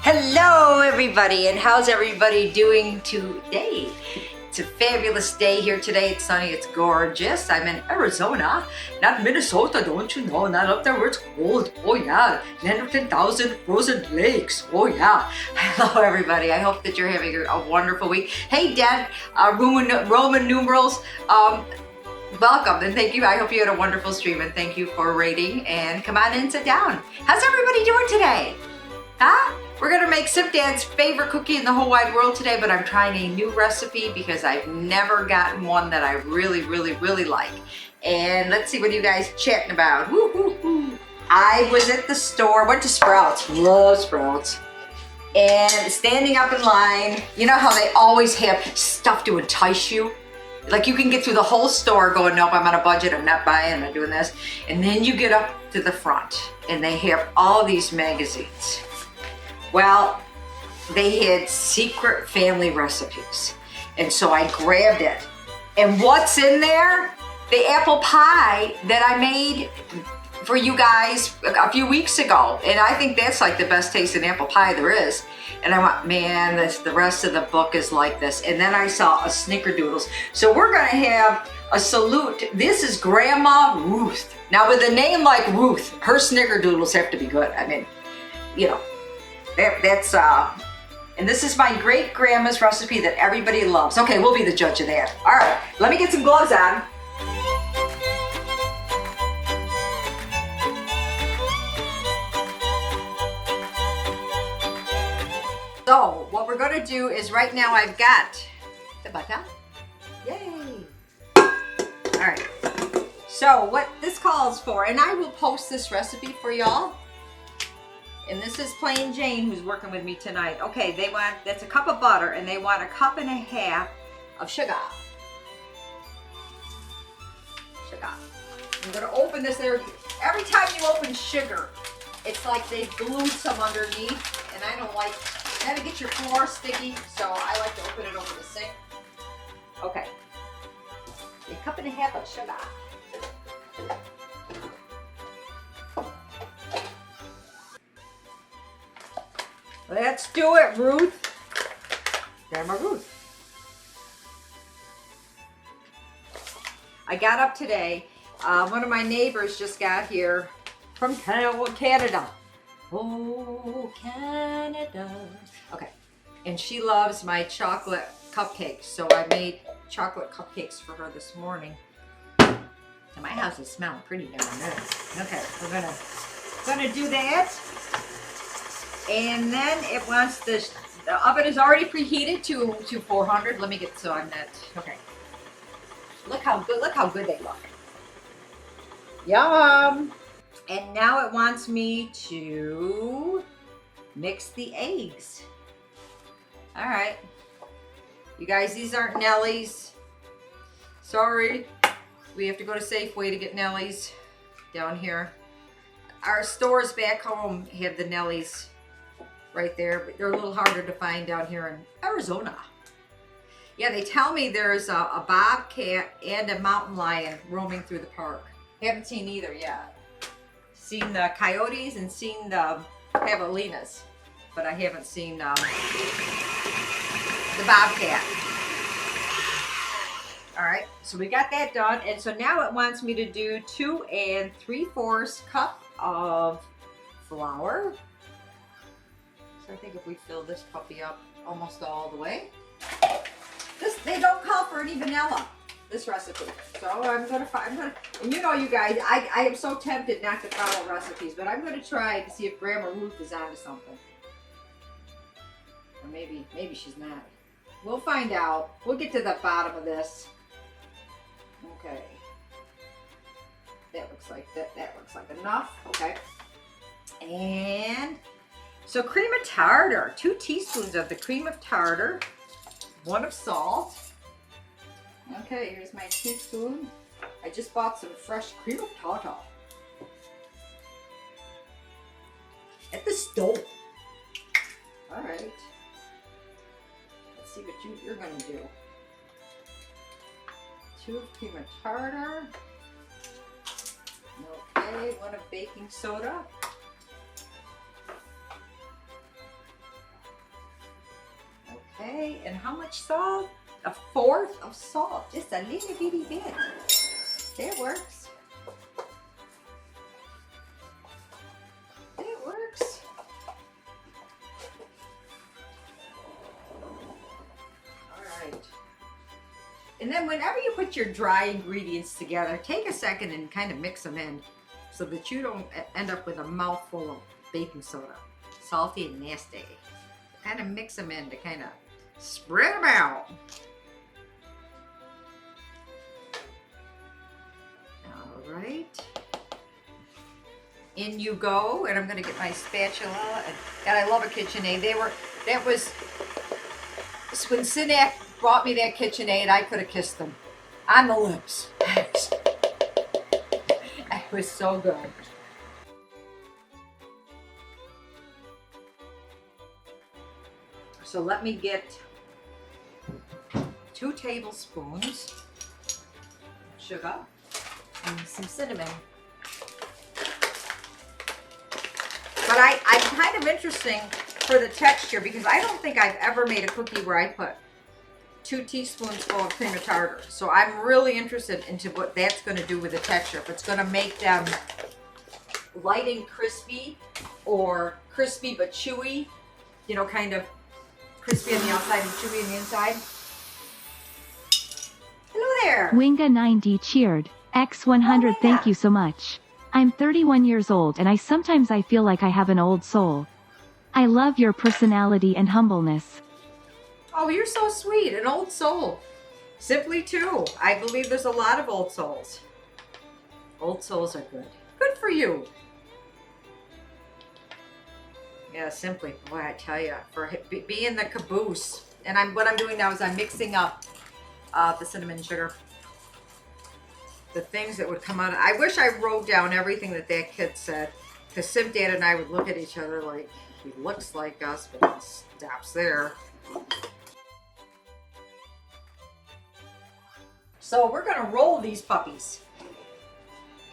Hello everybody, and how's everybody doing today? It's a fabulous day here today. It's sunny, it's gorgeous. I'm in Arizona, not Minnesota, don't you know? Not up there where it's cold. Oh yeah, land of 10,000 frozen lakes. Oh yeah. Hello everybody, I hope that you're having a wonderful week. Hey Dad, Roman numerals, welcome and thank you. I hope you had a wonderful stream and thank you for rating, and come on in, sit down. How's everybody doing today? Huh? We're gonna make Sip Dad's favorite cookie in the whole wide world today, but I'm trying a new recipe because I've never gotten one that I really like. And let's see what you guys chatting about. Woo, woo, woo. I was at the store, went to Sprouts, love Sprouts, and standing up in line, you know how they always have stuff to entice you? Like you can get through the whole store going, nope, I'm on a budget, I'm not buying, I'm not doing this. And then you get up to the front and they have all these magazines. Well, they had secret family recipes. And so I grabbed it. And what's in there? The apple pie that I made for you guys a few weeks ago. And I think that's like the best tasting apple pie there is. And I went, man, the rest of the book is like this. And then I saw a Snickerdoodles. So we're gonna have a salute. This is Grandma Ruth. Now with a name like Ruth, her Snickerdoodles have to be good. I mean, you know, and this is my great grandma's recipe that everybody loves. Okay, we'll be the judge of that. All right, let me get some gloves on. So what we're gonna do is right now I've got the butter. Yay! All right, so what this calls for, and I will post this recipe for y'all. And this is Plain Jane who's working with me tonight. Okay, that's a cup of butter, and they want a cup and a half of sugar. I'm gonna open this there. Every time you open sugar, it's like they glued some underneath, and I don't like, you gotta get your floor sticky, so I like to open it over the sink. Okay, a cup and a half of sugar. Let's do it, Ruth. Grandma Ruth. I got up today. One of my neighbors just got here from Canada. Oh, Canada. Okay. And she loves my chocolate cupcakes. So I made chocolate cupcakes for her this morning. And my house is smelling pretty darn nice. Okay, we're gonna do that. And then it wants the oven is already preheated to 400. Let me get so I'm not, okay. Look how good they look. Yum. And now it wants me to mix the eggs. All right. You guys, these aren't Nellie's. Sorry. We have to go to Safeway to get Nellie's down here. Our stores back home have the Nellie's right there, but they're a little harder to find down here in Arizona. Yeah, they tell me there's a bobcat and a mountain lion roaming through the park. Haven't seen either yet. Seen the coyotes and seen the javelinas, but I haven't seen the bobcat. All right, so we got that done, and so now it wants me to do 2 3/4 cup of flour. So I think if we fill this puppy up almost all the way. They don't call for any vanilla, this recipe. So I'm gonna, and you know you guys, I am so tempted not to follow recipes, but I'm gonna try to see if Grandma Ruth is onto something. Or maybe she's not. We'll find out. We'll get to the bottom of this. Okay. That looks like enough. Okay. And so cream of tartar, 2 teaspoons of the cream of tartar, 1 of salt. Okay, here's my teaspoon. I just bought some fresh cream of tartar at the store. All right. Let's see what you're gonna do. 2 of cream of tartar. Okay, 1 of baking soda. Okay, and how much salt? A fourth of salt, just a little bitty bit. That works. That works. All right. And then whenever you put your dry ingredients together, take a second and kind of mix them in so that you don't end up with a mouthful of baking soda. Salty and nasty. Kind of mix them in to kind of spread them out. All right. In you go, and I'm going to get my spatula. And God, I love a KitchenAid. That was when Sinak brought me that KitchenAid, I could have kissed them on the lips. It was so good. So let me get 2 tablespoons sugar and some cinnamon. But I'm kind of interesting for the texture because I don't think I've ever made a cookie where I put 2 teaspoons full of cream of tartar. So I'm really interested into what that's going to do with the texture. If it's going to make them light and crispy or crispy but chewy, you know, kind of crispy on the outside and chewy on the inside. Hello there. Winga9D cheered. X100 Oh, thank you so much. I'm 31 years old and I feel like I have an old soul. I love your personality and humbleness. Oh, you're so sweet. An old soul. Simply too. I believe there's a lot of old souls. Old souls are good. Good for you. Yeah, Simply. Boy, I tell you, for being the caboose. And what I'm doing now is I'm mixing up the cinnamon sugar. The things that would come out. I wish I wrote down everything that kid said. Because Sim Dad and I would look at each other like, he looks like us, but he stops there. So we're going to roll these puppies.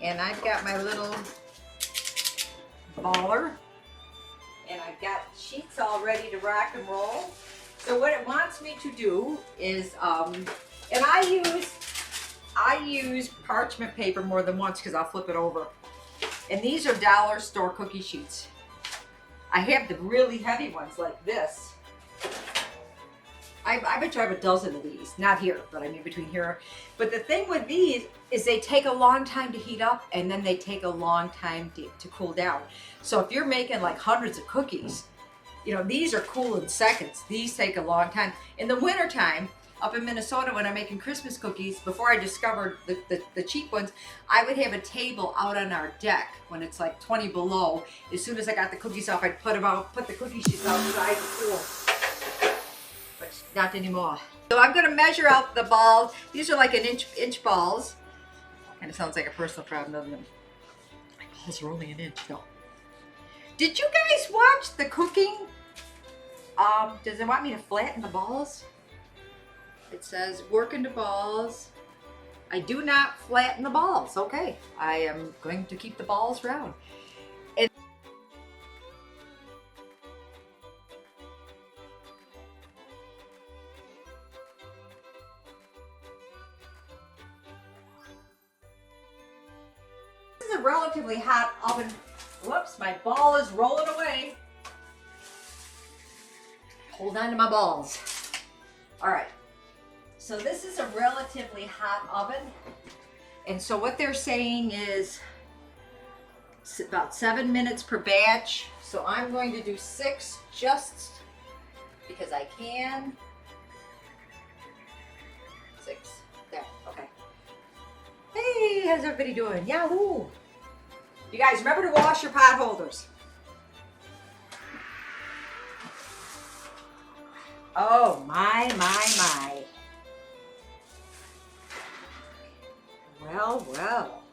And I've got my little baller. And I've got sheets all ready to rock and roll. So what it wants me to do is, and I use parchment paper more than once because I'll flip it over. And these are dollar store cookie sheets. I have the really heavy ones like this. I bet you I have a dozen of these. Not here, but I mean between here. But the thing with these is they take a long time to heat up and then they take a long time to cool down. So if you're making like hundreds of cookies, you know, these are cool in seconds. These take a long time. In the wintertime, up in Minnesota when I'm making Christmas cookies, before I discovered the cheap ones, I would have a table out on our deck when it's like 20 below. As soon as I got the cookies off, I'd put the cookie sheets outside to cool. But not anymore. So I'm going to measure out the balls. These are like an inch balls. Kind of sounds like a personal problem, doesn't it? My balls are only an inch. No. Did you guys watch the cooking? Does it want me to flatten the balls? It says work into balls. I do not flatten the balls. Okay. I am going to keep the balls round. And this is a relatively hot oven. Whoops, my ball is rolling away. Hold on to my balls. All right. So this is a relatively hot oven. And so what they're saying is it's about 7 minutes per batch. So I'm going to do 6 just because I can. 6. There. Okay. Hey, how's everybody doing? Yahoo! You guys remember to wash your pot holders. Oh, my. Well.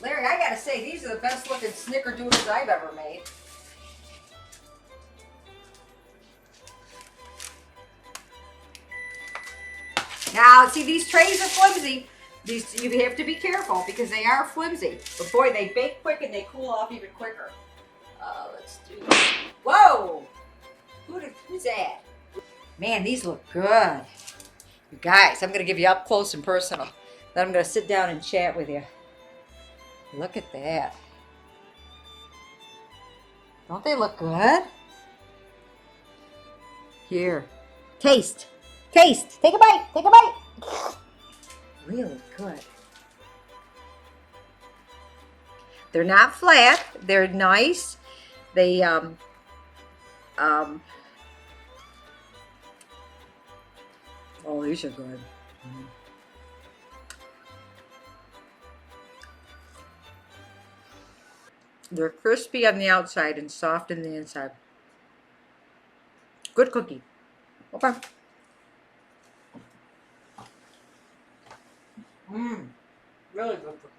Larry, I gotta say, these are the best looking Snickerdoodles I've ever made. Now, see, these trays are flimsy. These, you have to be careful because they are flimsy. But boy, they bake quick and they cool off even quicker. Let's do this. Whoa! Who's that? Man, these look good. You guys, I'm going to give you up close and personal. Then I'm going to sit down and chat with you. Look at that. Don't they look good? Here. Taste. Taste. Take a bite. Take a bite. Really good. They're not flat. They're nice. They oh, these are good. They're crispy on the outside and soft on the inside. Good cookie. Okay. Really good cookie.